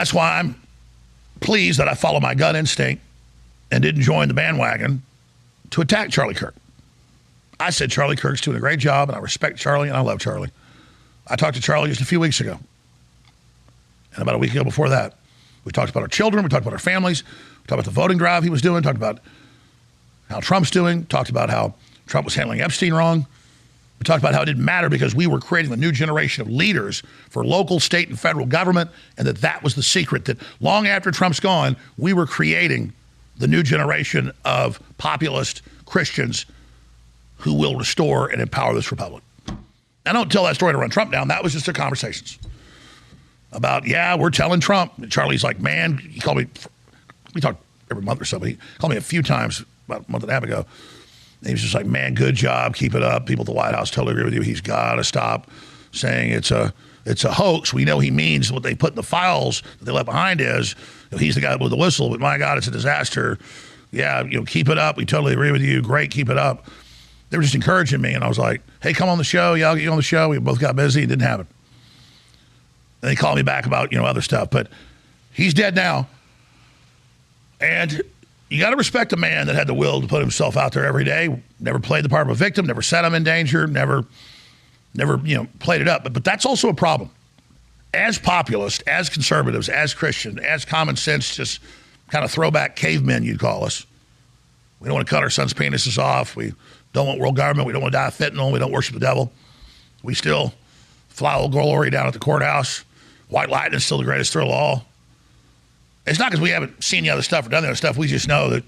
That's why I'm pleased that I followed my gut instinct and didn't join the bandwagon to attack Charlie Kirk. I said Charlie Kirk's doing a great job, and I respect Charlie, and I love Charlie. I talked to Charlie just a few weeks ago. And about a week ago before that, we talked about our children, we talked about our families, we talked about the voting drive he was doing, talked about how Trump's doing, talked about how Trump was handling Epstein wrong. We talked about how it didn't matter because we were creating a new generation of leaders for local, state, and federal government, and that was the secret, that long after Trump's gone, we were creating the new generation of populist Christians who will restore and empower this republic. I don't tell that story to run Trump down. That was just their conversations about, yeah, we're telling Trump. And Charlie's like, man, he called me, we talk every month or so, but he called me a few times about a month and a half ago. And he was just like, man, good job, keep it up. People at the White House totally agree with you. He's got to stop saying it's a hoax. We know he means what they put in the files that they left behind is, he's the guy that blew the whistle, but my God, it's a disaster. Yeah, keep it up. We totally agree with you. Great, keep it up. They were just encouraging me, and I was like, hey, come on the show. Yeah, I'll get you on the show. We both got busy. It didn't happen. And they called me back about, other stuff. But he's dead now. And you got to respect a man that had the will to put himself out there every day, never played the part of a victim, never set him in danger, never played it up. But that's also a problem. As populists, as conservatives, as Christian, as common sense, just kind of throwback cavemen, you'd call us. We don't want to cut our sons' penises off. We don't want world government. We don't want to die of fentanyl. We don't worship the devil. We still fly Old Glory down at the courthouse. White lightning is still the greatest thrill of all. It's not because we haven't seen the other stuff or done the other stuff. We just know that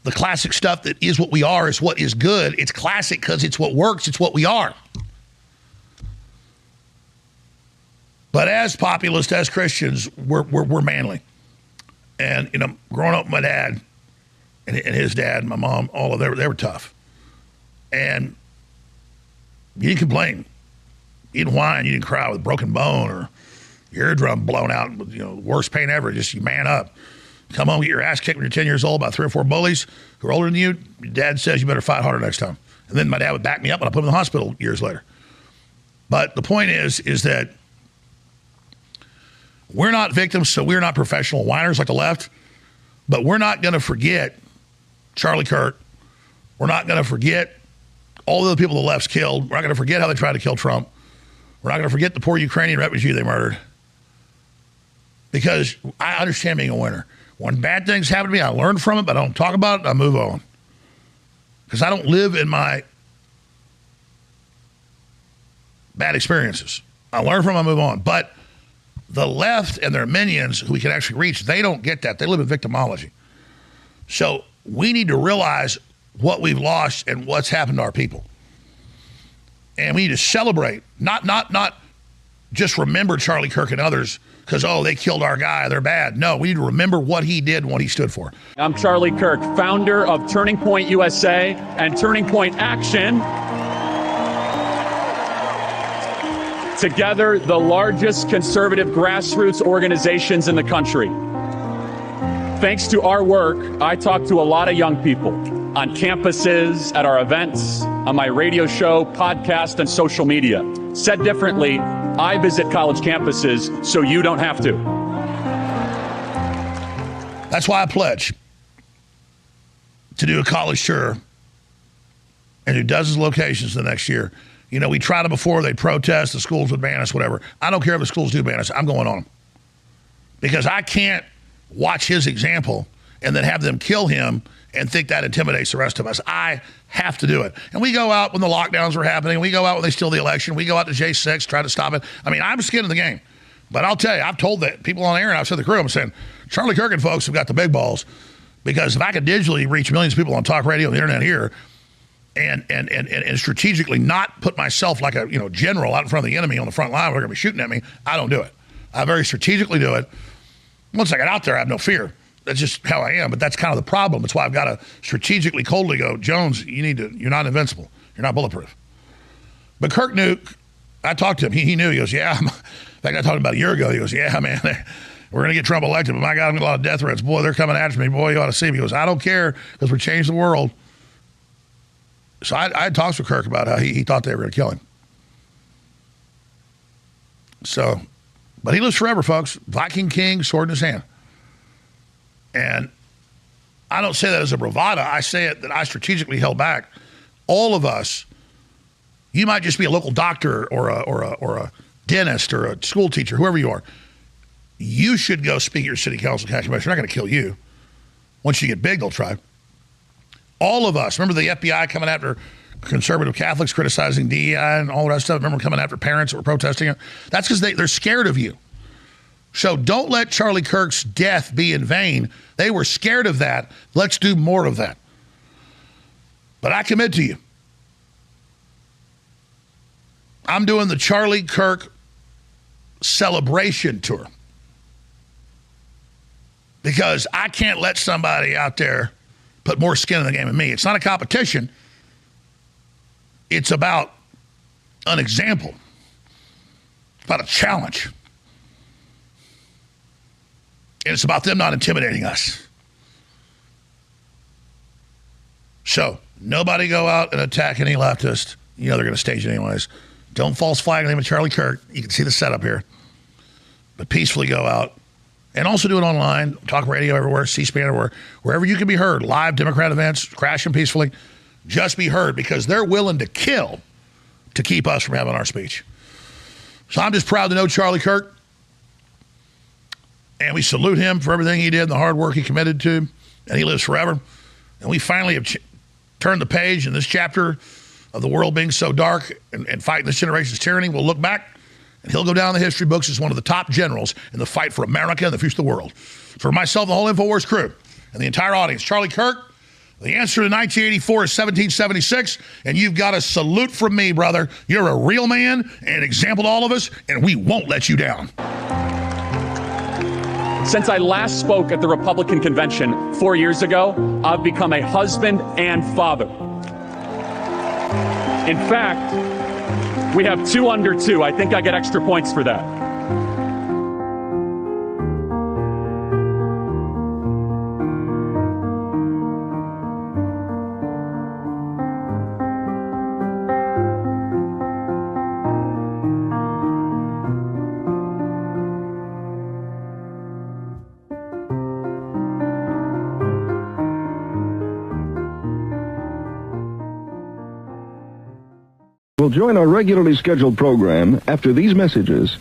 the classic stuff that is what we are is what is good. It's classic because it's what works. It's what we are. But as populists, as Christians, we're manly. And, growing up with my dad and his dad, my mom, all of them, they were tough. And you didn't complain. You didn't whine. You didn't cry with a broken bone or your eardrum blown out with, worst pain ever. Just you man up. Come home, get your ass kicked when you're 10 years old by 3 or 4 bullies who are older than you. Your dad says you better fight harder next time. And then my dad would back me up and I put him in the hospital years later. But the point is that we're not victims, so we're not professional whiners like the left. But we're not going to forget Charlie Kirk. We're not going to forget all the people the left's killed. We're not going to forget how they tried to kill Trump. We're not going to forget the poor Ukrainian refugee they murdered. Because I understand being a winner. When bad things happen to me, I learn from it, but I don't talk about it, I move on. Because I don't live in my bad experiences. I learn from them, I move on. But the left and their minions who we can actually reach, they don't get that. They live in victimology. So we need to realize what we've lost and what's happened to our people. And we need to celebrate, not just remember Charlie Kirk and others because, they killed our guy, they're bad. No, we need to remember what he did and what he stood for. I'm Charlie Kirk, founder of Turning Point USA and Turning Point Action. Together, the largest conservative grassroots organizations in the country. Thanks to our work, I talk to a lot of young people on campuses, at our events, on my radio show, podcast, and social media. Said differently, I visit college campuses so you don't have to. That's why I pledge to do a college tour and do dozens of locations the next year. We tried it before. They'd protest. The schools would ban us, whatever. I don't care if the schools do ban us. I'm going on them. Because I can't watch his example and then have them kill him and think that intimidates the rest of us. I have to do it. And we go out when the lockdowns were happening. We go out when they steal the election. We go out to J6, try to stop it. I'm skin in the game. But I'll tell you, I've told that people on air, and I've said to the crew, I'm saying, Charlie Kirk and folks have got the big balls. Because if I could digitally reach millions of people on talk radio and the internet here, and strategically not put myself like a general out in front of the enemy on the front line, we're going to be shooting at me, I don't do it. I very strategically do it. Once I get out there, I have no fear. That's just how I am, but that's kind of the problem. That's why I've got to strategically, coldly go, Jones, you're not invincible. You're not bulletproof. But Kirk knew, I talked to him, he knew, he goes, yeah. In fact, I talked about a year ago, he goes, yeah, man, we're going to get Trump elected, but my God, I'm getting a lot of death threats. Boy, they're coming after me. Boy, you ought to see me. He goes, I don't care because we're changing the world. So I had talks with Kirk about how he thought they were going to kill him. So But he lives forever, folks. Viking king, sword in his hand. And I don't say that as a bravado. I say it that I strategically held back. All of us, you might just be a local doctor or a dentist or a school teacher, whoever you are. You should go speak at your city council county commission. They're not going to kill you. Once you get big, they'll try. All of us, remember the FBI coming after conservative Catholics criticizing DEI and all that stuff? Remember coming after parents that were protesting it? That's because they're scared of you. So don't let Charlie Kirk's death be in vain. They were scared of that. Let's do more of that. But I commit to you, I'm doing the Charlie Kirk celebration tour because I can't let somebody out there put more skin in the game than me. It's not a competition. It's about an example. It's about a challenge. And it's about them not intimidating us. So, nobody go out and attack any leftist. You know they're going to stage it anyways. Don't false flag the name of Charlie Kirk. You can see the setup here. But peacefully go out. And also do it online. Talk radio everywhere, C-SPAN everywhere. Wherever you can be heard. Live Democrat events, crash them peacefully. Just be heard because they're willing to kill to keep us from having our speech. So I'm just proud to know Charlie Kirk. And we salute him for everything he did and the hard work he committed to. And he lives forever. And we finally have turned the page in this chapter of the world being so dark and fighting this generation's tyranny. We'll look back, and he'll go down in the history books as one of the top generals in the fight for America and the future of the world. For myself, the whole InfoWars crew, and the entire audience, Charlie Kirk, the answer to 1984 is 1776, and you've got a salute from me, brother. You're a real man and an example to all of us, and we won't let you down. Since I last spoke at the Republican convention 4 years ago, I've become a husband and father. In fact, we have 2 under 2. I think I get extra points for that. Will join our regularly scheduled program after these messages.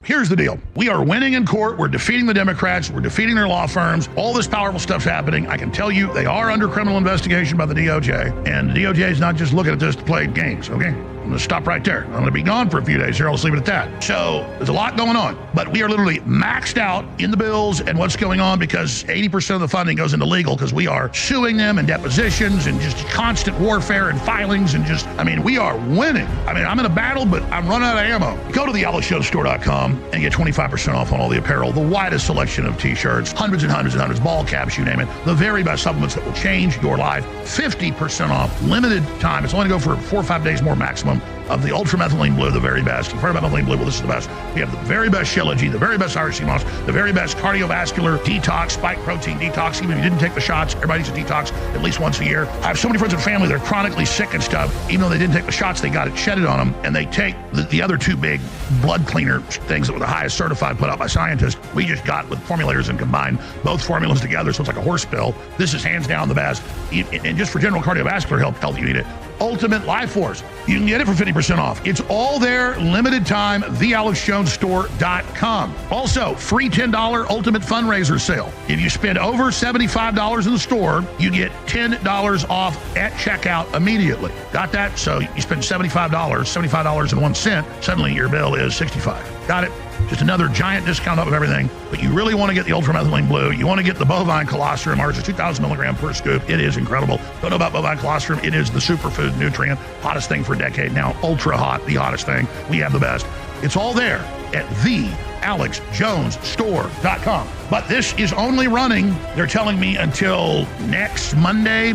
Here's the deal. We are winning in court. We're defeating the Democrats. We're defeating their law firms. All this powerful stuff's happening. I can tell you they are under criminal investigation by the DOJ. And the DOJ is not just looking at this to play games, okay? I'm going to stop right there. I'm going to be gone for a few days here. I'll just leave it at that. So there's a lot going on. But we are literally maxed out in the bills and what's going on because 80% of the funding goes into legal because we are suing them and depositions and just constant warfare and filings and just, we are winning. I'm in a battle, but I'm running out of ammo. Go to thealexshowstore.com and get 25% off on all the apparel, the widest selection of t-shirts, hundreds and hundreds and hundreds, ball caps, you name it, the very best supplements that will change your life, 50% off, limited time. It's only going to go for 4 or 5 days more maximum of the ultramethylene blue, the very best. You've heard about methylene blue, well, this is the best. We have the very best Shilajit, the very best Irish sea moss, the very best cardiovascular detox, spike protein detox. Even if you didn't take the shots, everybody needs a detox at least once a year. I have so many friends and family that are chronically sick and stuff. Even though they didn't take the shots, they got it shedded on them, and they take the other 2 big blood cleaner things that were the highest certified put out by scientists. We just got with formulators and combined both formulas together, so it's like a horse pill. This is hands down the best. And just for general cardiovascular health, you need it. Ultimate Life Force. You can get it for 50% off. It's all there, limited time, thealexjonesstore.com. Also, free $10 Ultimate Fundraiser Sale. If you spend over $75 in the store, you get $10 off at checkout immediately. Got that? So you spend $75.01, suddenly your bill is $65. Got it? Just another giant discount up of everything. But you really want to get the ultramethylene blue. You want to get the bovine colostrum. Ours is 2,000 milligrams per scoop. It is incredible. Don't know about bovine colostrum. It is the superfood nutrient. Hottest thing for a decade now. Ultra hot, the hottest thing. We have the best. It's all there at thealexjonesstore.com. But this is only running, they're telling me, until next Monday,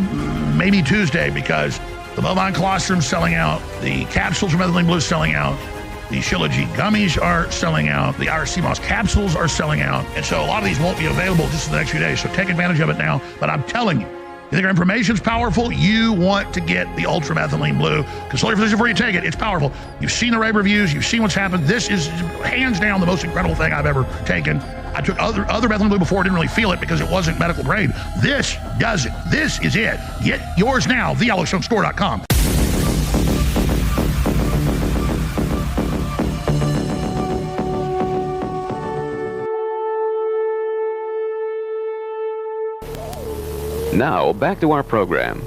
maybe Tuesday, because the bovine colostrum's selling out. The capsules for methylene blue is selling out. The Shilajit gummies are selling out. The Irish sea moss capsules are selling out. And so a lot of these won't be available just in the next few days. So take advantage of it now. But I'm telling you, You think our information's powerful? You want to get the Ultra Methylene Blue. Consult your physician before you take it. It's powerful. You've seen the rave reviews. You've seen what's happened. This is hands down the most incredible thing I've ever taken. I took other Methylene Blue before, didn't really feel it because it wasn't medical grade. This does it. This is it. Get yours now, theyellowstonestore.com. Now, back to our program.